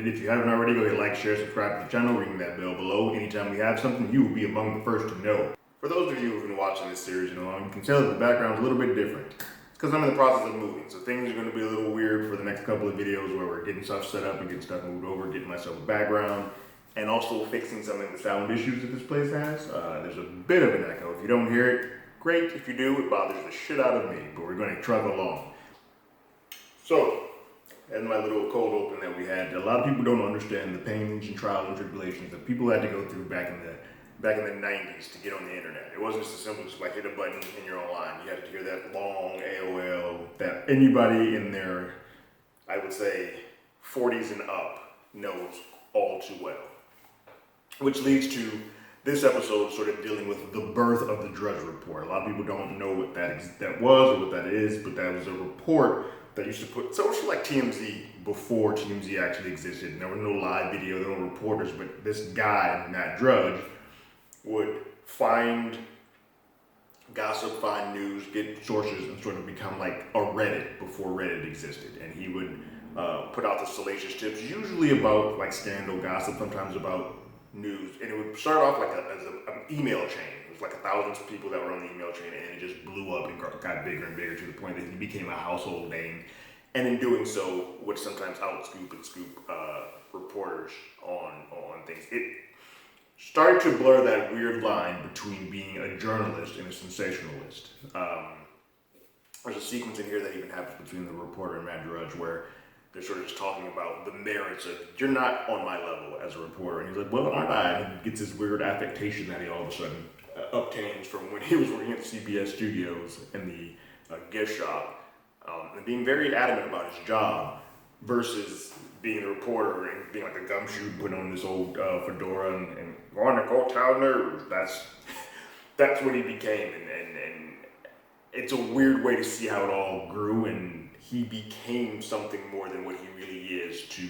If you haven't already, go ahead, like, share, subscribe to the channel, ring that bell below. Anytime we have something, you will be among the first to know. For those of you who've been watching this series, you can tell that the background's a little bit different. It's because I'm in the process of moving, so things are going to be a little weird for the next couple of videos where we're getting stuff set up and getting stuff moved over, getting myself a background, and also fixing some of the sound issues that this place has. There's a bit of an echo. If you don't hear it, great. If you do, it bothers the shit out of me, but we're going to trudge along. So, as my little cold open that we had, a lot of people don't understand the pains and trials and tribulations that people had to go through back in the 90s to get on the internet. It wasn't just as simple as like hit a button and you're online. You had to hear that long AOL that anybody in their, I would say, 40s and up knows all too well. Which leads to this episode sort of dealing with the birth of the Drudge Report. A lot of people don't know what that was or what that is, but that was a report that used to put, so it's like TMZ before TMZ actually existed. And there was no live video, there were no reporters, but this guy, Matt Drudge, would find gossip, find news, get sources, and sort of become like a Reddit before Reddit existed. And he would put out the salacious tips, usually about like scandal, gossip, sometimes about news. And it would start off like as an email chain. It was like thousands of people that were on the email chain, and it just blew up and got bigger and bigger to the point that he became a household name. And in doing so, would sometimes outscoop and scoop reporters on things. It started to blur that weird line between being a journalist and a sensationalist. There's a sequence in here that even happens between the reporter and Matt Drudge where they're sort of just talking about the merits of, you're not on my level as a reporter. And he's like, well, aren't I? And he gets this weird affectation that he all of a sudden obtains from when he was working at CBS Studios in the gift shop, and being very adamant about his job versus being a reporter and being like a gumshoe, putting on this old fedora and going to court town nerves. That's what he became, and it's a weird way to see how it all grew, and he became something more than what he really is to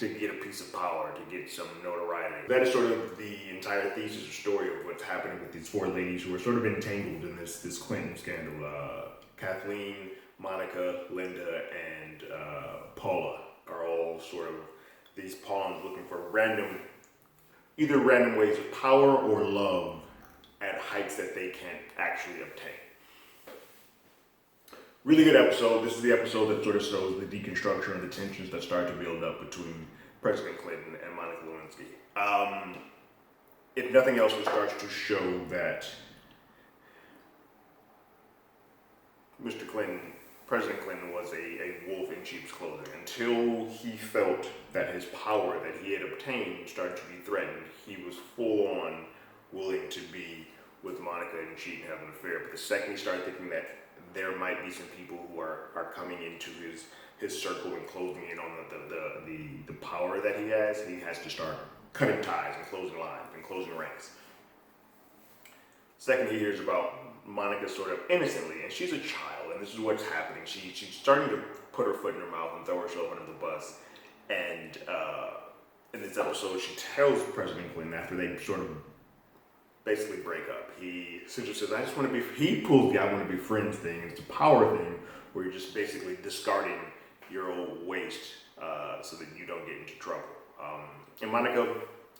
get a piece of power, to get some notoriety. That is sort of the entire thesis or story of what's happening with these four ladies who are sort of entangled in this Clinton scandal. Kathleen, Monica, Linda, and Paula are all sort of these pawns looking for either random ways of power or love at heights that they can't actually obtain. Really good episode. This is the episode that sort of shows the deconstruction and the tensions that start to build up between President Clinton and Monica Lewinsky. If nothing else, it starts to show that President Clinton was a wolf in sheep's clothing. Until he felt that his power that he had obtained started to be threatened, he was full on willing to be with Monica and cheat and have an affair. But the second he started thinking that there might be some people who are coming into his circle and closing in on the power that he has to start cutting ties and closing lines and closing ranks. Second, he hears about Monica sort of innocently, and she's a child, and this is what's happening. She's starting to put her foot in her mouth and throw herself under the bus. And in this episode, she tells President Clinton after they sort of basically break up. He essentially says, I just want to be, he pulls the I want to be friends thing. It's a power thing where you're just basically discarding your old waste so that you don't get into trouble. And Monica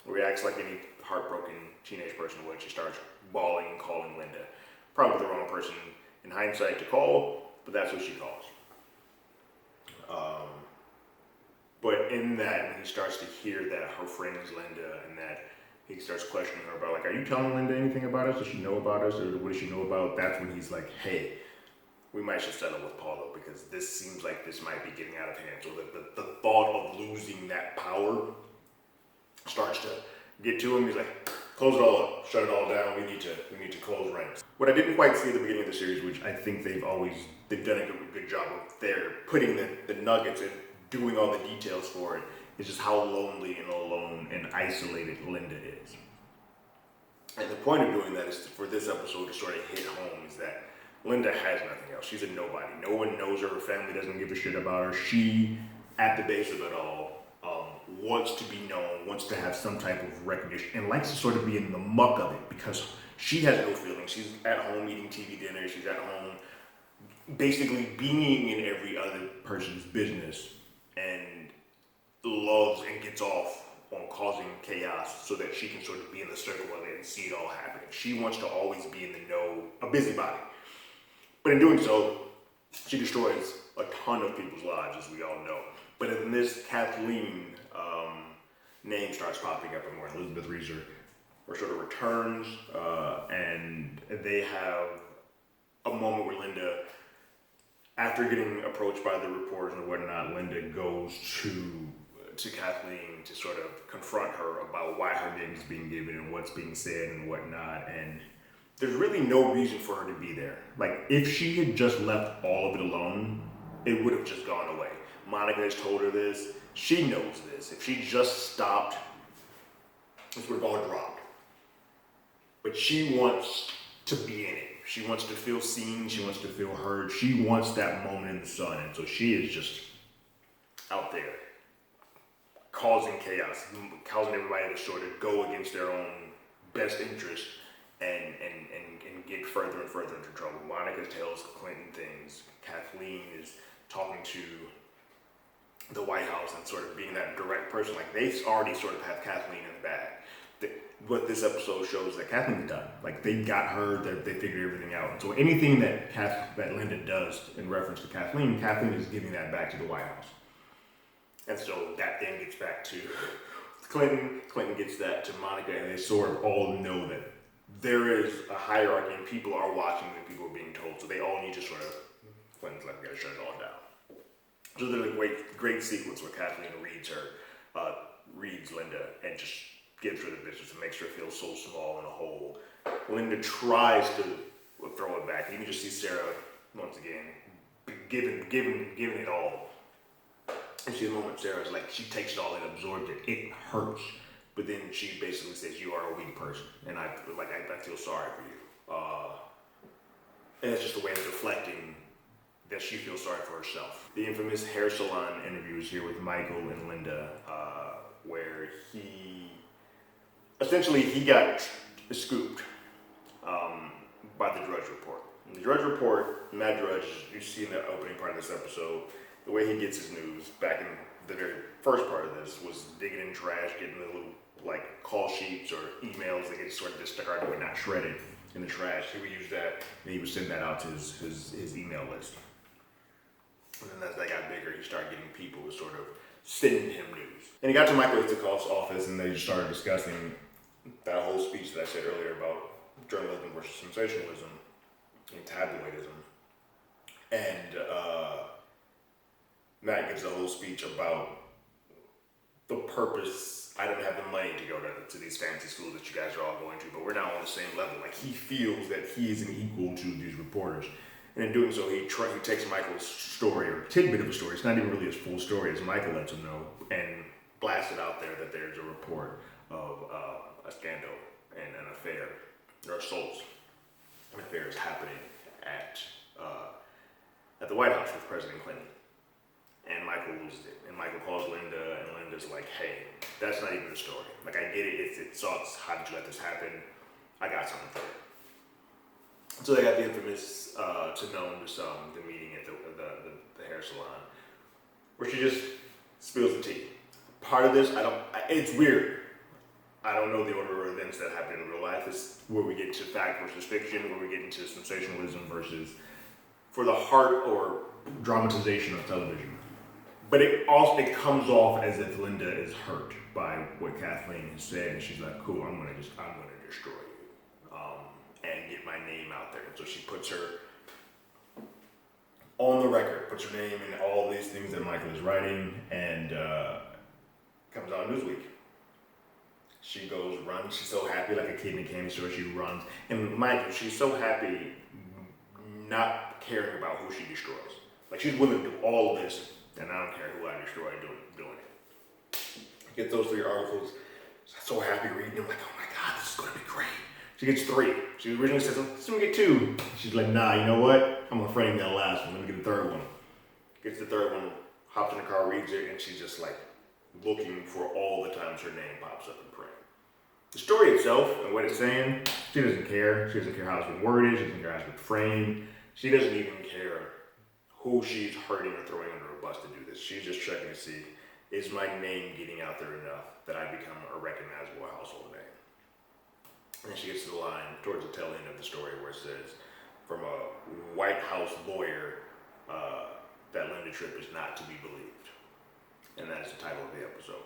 reacts like any heartbroken teenage person would. She starts bawling and calling Linda. Probably the wrong person in hindsight to call, but that's what she calls. But in that, when he starts to hear that her friend is Linda and that he starts questioning her about, like, are you telling Linda anything about us? Does she know about us? Or what does she know about? That's when he's like, hey, we might should settle with Paula because this seems like this might be getting out of hand. So the thought of losing that power starts to get to him. He's like, close it all up, shut it all down. We need to close ranks. What I didn't quite see at the beginning of the series, which I think they've done a good job of, they're putting the nuggets and doing all the details for it, is just how lonely and alone and isolated Linda is. And the point of doing that is for this episode to sort of hit home is that Linda has nothing else. She's a nobody. No one knows her. Her family doesn't give a shit about her. She, at the base of it all, wants to be known, wants to have some type of recognition, and likes to sort of be in the muck of it because she has no feelings. She's at home eating TV dinner. She's at home basically being in every other person's business. And loves and gets off on causing chaos so that she can sort of be in the circle of it and see it all happening. She wants to always be in the know, a busybody. But in doing so, she destroys a ton of people's lives, as we all know. But in this, Kathleen name starts popping up, and where Elizabeth Reeser sort of returns, and they have a moment where Linda, after getting approached by the reporters and whatnot, Linda goes to Kathleen to sort of confront her about why her name is being given and what's being said and whatnot. And there's really no reason for her to be there. Like, if she had just left all of it alone, it would have just gone away. Monica has told her this. She knows this. If she just stopped, this would have all dropped. But she wants to be in it. She wants to feel seen. She wants to feel heard. She wants that moment in the sun. And so she is just out there causing chaos, causing everybody to sort of go against their own best interest and get further and further into trouble. Monica tells Clinton things. Kathleen is talking to the White House and sort of being that direct person. Like, they already sort of have Kathleen in the bag. What this episode shows that Kathleen's done. Like, they got her, they figured everything out. And so anything that Linda does in reference to Kathleen is giving that back to the White House. And so that then gets back to Clinton. Clinton gets that to Monica, and they sort of all know that there is a hierarchy and people are watching and people are being told. So they all need to sort of, Clinton's like, we gotta shut it all down. So there's a great sequence where Kathleen reads Linda and just gives her the business and makes her feel so small in a hole. Linda tries to throw it back. You can just see Sarah, once again, giving it all. And see the moment Sarah's like, she takes it all and absorbs it. It hurts. But then she basically says, you are a weak person. And I feel sorry for you. And it's just a way of deflecting that she feels sorry for herself. The infamous hair salon interview is here with Michael and Linda, where he got scooped by the Drudge Report. In the Drudge Report, Matt Drudge, you see in the opening part of this episode, the way he gets his news back in the very first part of this was digging in trash, getting the little call sheets or emails that get sort of discarded but not shredded in the trash. He would use that and he would send that out to his email list. And then as that got bigger, he started getting people to sort of send him news. And he got to Michael Isikoff's office and they started discussing that whole speech that I said earlier about journalism versus sensationalism and tabloidism. And Matt gives a whole speech about the purpose. I don't have the money to go to these fancy schools that you guys are all going to, but we're now on the same level. Like, he feels that he is an equal to these reporters. And in doing so, he takes Michael's story, or tidbit of a story. It's not even really his full story, as Michael lets him know, and blasts it out there that there's a report of a scandal and an affair, or assaults and affairs happening at the White House with President Clinton. And Michael loses it. And Michael calls Linda, and Linda's like, hey, that's not even the story. Like, I get it. It sucks. How did you let this happen? I got something for it. So they got the infamous, to known to some, the meeting at the hair salon, where she just spills the tea. Part of this, it's weird. I don't know the order of events that happen in real life. It's where we get into fact versus fiction, where we get into sensationalism versus for the heart or dramatization of television. But it comes off as if Linda is hurt by what Kathleen has said, and she's like, cool, I'm gonna destroy you, and get my name out there. And so she puts her on the record, puts her name in all these things that Michael is writing, and comes out Newsweek. She goes, runs, she's so happy, like a kid in a candy store, she runs. And mind you, she's so happy not caring about who she destroys. Like, she's willing to do all of this, and I don't care who I destroy doing it. Get those 3 articles, she's so happy reading them, like, oh my God, this is gonna be great. She gets 3. She originally says, let's get 2. She's like, nah, you know what? I'm gonna frame that last one, let me get the 3rd one. Gets the 3rd one, hops in the car, reads it, and she's just like looking for all the times her name pops up in print. The story itself and what it's saying, she doesn't care. She doesn't care how it's been worded. She doesn't care how it's been framed. She doesn't even care who she's hurting or throwing under a bus to do this. She's just checking to see is my name getting out there enough that I become a recognizable household name? And then she gets to the line towards the tail end of the story where it says, from a White House lawyer, that Linda Tripp is not to be believed. And that is the title of the episode,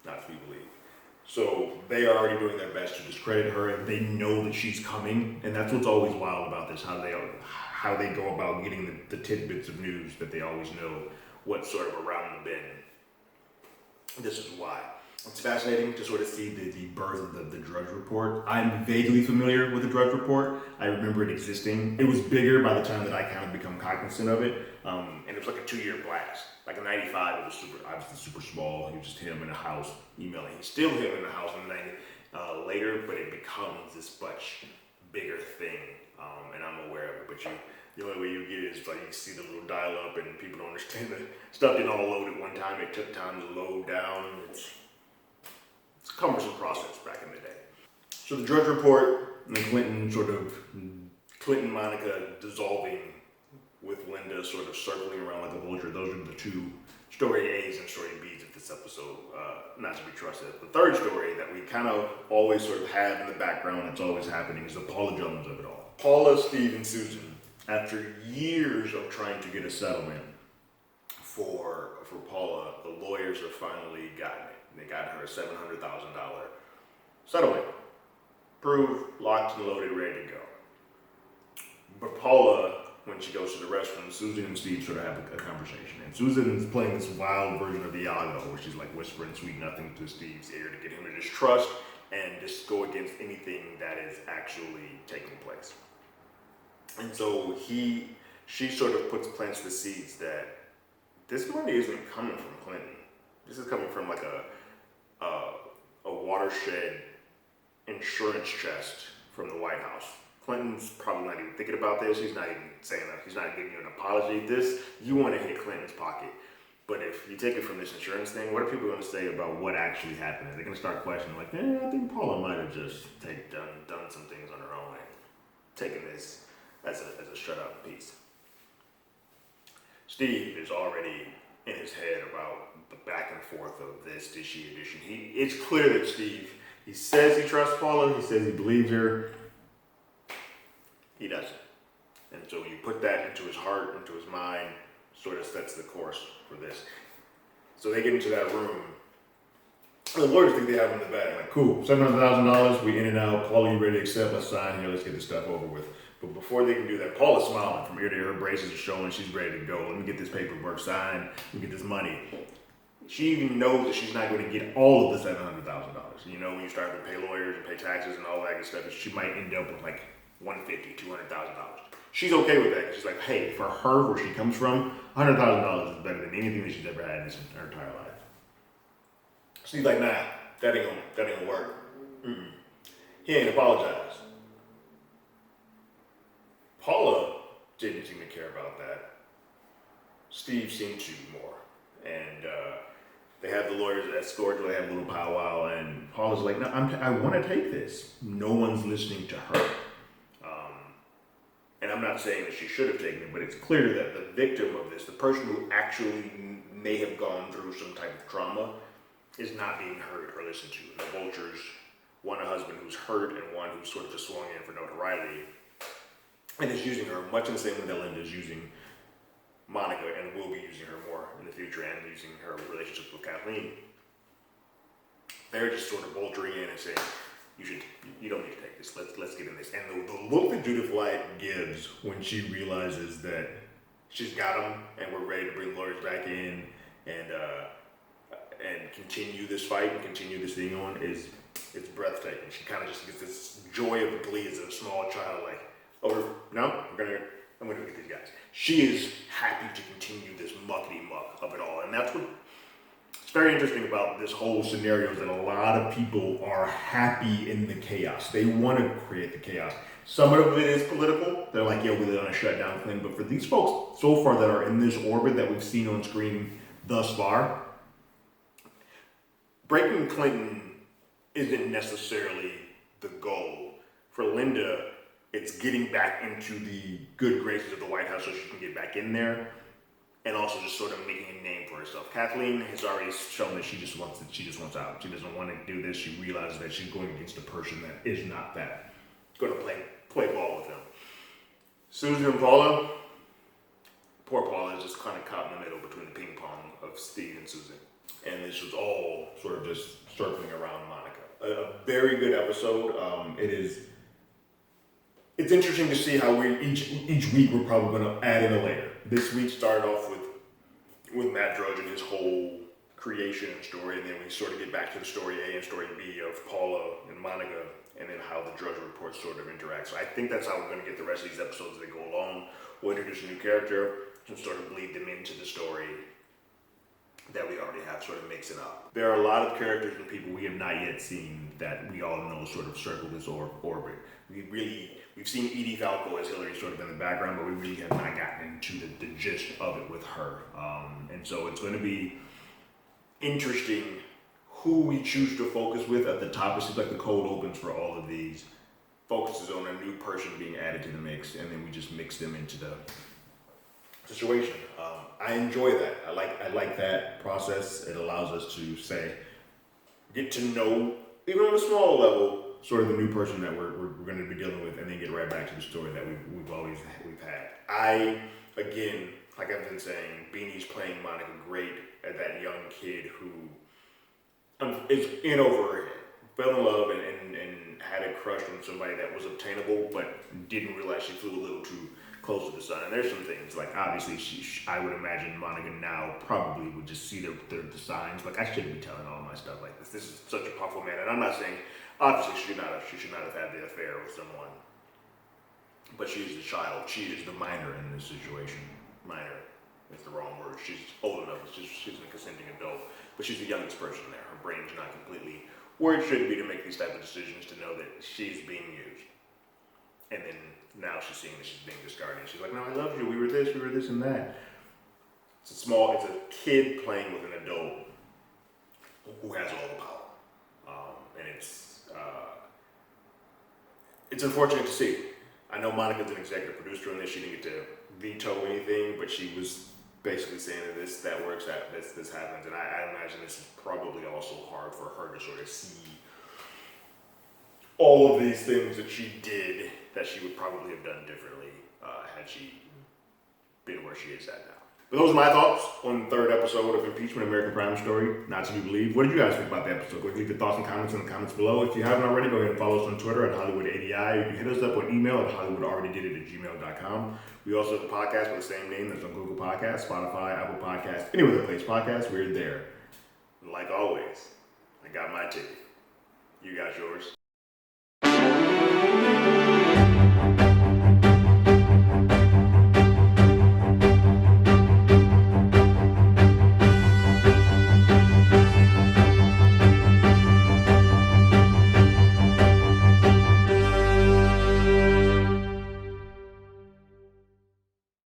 Not to Be Believed. So they are already doing their best to discredit her, and they know that she's coming. And that's what's always wild about this, how they go about getting the tidbits of news, that they always know what's sort of around the bend. This is why. It's fascinating to sort of see the birth of the Drudge Report. I'm vaguely familiar with the Drudge Report. I remember it existing. It was bigger by the time that I kind of become cognizant of it. And it was like a 2-year blast. Like in '95, it was obviously super small. It was just him in a house emailing. He's still him in the house later, but it becomes this much bigger thing. And I'm aware of it. But the only way you get it is like you see the little dial up, and people don't understand that stuff didn't all load at one time. It took time to load down. It's a cumbersome process back in the day. So the Drudge Report and the Clinton Monica dissolving with Linda sort of circling around like a vulture. Those are the two story A's and story B's of this episode, not to be trusted. The third story that we kind of always sort of have in the background that's always happening is the Paula Jones of it all. Paula, Steve, and Susan, after years of trying to get a settlement for Paula, the lawyers have finally gotten it. They got her a $700,000 settlement. Approved, locked and loaded, ready to go. But Paula, when she goes to the restroom, Susan and Steve sort of have a conversation. And Susan is playing this wild version of Iago, where she's like whispering sweet nothing to Steve's ear to get him to distrust and just go against anything that is actually taking place. And so she sort of plants the seeds that this money isn't coming from Clinton. This is coming from like a watershed insurance chest from the White House. Clinton's probably not even thinking about this. He's not even saying that. He's not giving you an apology. You want to hit Clinton's pocket. But if you take it from this insurance thing, what are people going to say about what actually happened? They're going to start questioning, like, I think Paula might have just done some things on her own and taken this as a shut up piece. Steve is already in his head about the back and forth of this dishy edition. It's clear that Steve, he says he trusts Paula, he says he believes her. He doesn't. And so you put that into his heart, into his mind, sort of sets the course for this. So they get into that room. And the lawyers think they have him in the bag. Like, cool, $700,000, we in and out. Paula, you ready to accept? Let's sign here. Let's get this stuff over with. But before they can do that, Paula's smiling from ear to ear. Her braces are showing. She's ready to go. Let me get this paperwork signed. Let me get this money. She even knows that she's not going to get all of the $700,000. You know, when you start to pay lawyers and pay taxes and all that good stuff, she might end up with like $150,000, $200,000. She's okay with that. She's like, hey, for her, where she comes from, $100,000 is better than anything that she's ever had in her entire life. She's like, nah, that ain't gonna work. Mm-mm. He ain't apologized. Paula didn't seem to care about that. Steve seemed to more. And they have the lawyers escort, they have a little powwow, and Paula's like, no, I want to take this. No one's listening to her. And I'm not saying that she should have taken it, but it's clear that the victim of this, the person who actually may have gone through some type of trauma, is not being heard or listened to. And the vultures, one a husband who's hurt and one who's sort of just swung in for notoriety, and is using her much in the same way that Linda is using Monica and will be using her more in the future, and using her relationships with Kathleen. They're just sort of vulturing in and saying, you don't need to take this. Let's get in this. And the look that Judith Light gives when she realizes that she's got him and we're ready to bring lawyers back in and continue this fight and continue this thing on it's breathtaking. She kind of just gets this joy of glee as a small child, like, oh no, I'm gonna get these guys. She is happy to continue this muckety muck of it all, and that's what's very interesting about this whole scenario is that a lot of people are happy in the chaos. They want to create the chaos. Some of it is political. They're like, yeah, we're going to shut down Clinton. But for these folks so far that are in this orbit that we've seen on screen thus far, breaking Clinton isn't necessarily the goal. For Linda, it's getting back into the good graces of the White House so she can get back in there and also just sort of making a name for herself. Kathleen has already shown that she just wants out. She doesn't want to do this. She realizes that she's going against a person that is not that. Going to play ball with him. Susan and Paula. Poor Paula is just kind of caught in the middle between the ping pong of Steve and Susan. And this was all sort of just circling around Monica. A very good episode. It's interesting to see how each week we're probably going to add in a layer. This week started off with Matt Drudge and his whole creation and story, and then we sort of get back to the story A and story B of Paula and Monica, and then how the Drudge Report sort of interact. So I think that's how we're going to get the rest of these episodes as they go along. We'll introduce a new character and sort of bleed them into the story that we already have, sort of mixing up. There are a lot of characters and people we have not yet seen that we all know sort of circle this orbit. We've seen Edie Falco as Hillary sort of in the background, but we really have not gotten into the gist of it with her. And so it's going to be interesting who we choose to focus with at the top. It seems like the cold opens for all of these focuses on a new person being added to the mix, and then we just mix them into the situation. I enjoy that. I like that process. It allows us to get to know, even on a small level, sort of the new person that we're going to be dealing with, and then get right back to the story that we've had. Again, like I've been saying, Beanie's playing Monica great at that young kid who is in over her head, fell in love and had a crush on somebody that was obtainable, but didn't realize she flew a little too close to the sun. And there's some things, like obviously I would imagine Monica now probably would just see the signs, like I shouldn't be telling all my stuff like this. This is such a powerful man, and I'm not saying, obviously she should not have had the affair with someone, but she is the child. She is the minor in this situation. Minor is the wrong word. She's old enough. She's a consenting adult, but she's the youngest person there. Her brain's not completely where it should be to make these type of decisions, to know that she's being used. And then now she's seeing that she's being discarded. She's like, no, I love you. We were this and that. It's a kid playing with an adult who has all the power. And it's unfortunate to see. I know Monica's an executive producer on this. She didn't get to veto anything, but she was basically saying that that works, that this happens. And I imagine this is probably also hard for her to sort of see all of these things that she did that she would probably have done differently had she been where she is at now. But those are my thoughts on the third episode of Impeachment, American Crime Story, Not to Be Believed. What did you guys think about the episode? Go ahead and leave your thoughts and comments in the comments below. If you haven't already, go ahead and follow us on Twitter at HollywoodADI. You can hit us up on email at HollywoodAlreadyDidIt@gmail.com. We also have a podcast with the same name that's on Google Podcasts, Spotify, Apple Podcasts, anywhere that plays podcasts, we're there. And like always, I got my ticket. You got yours.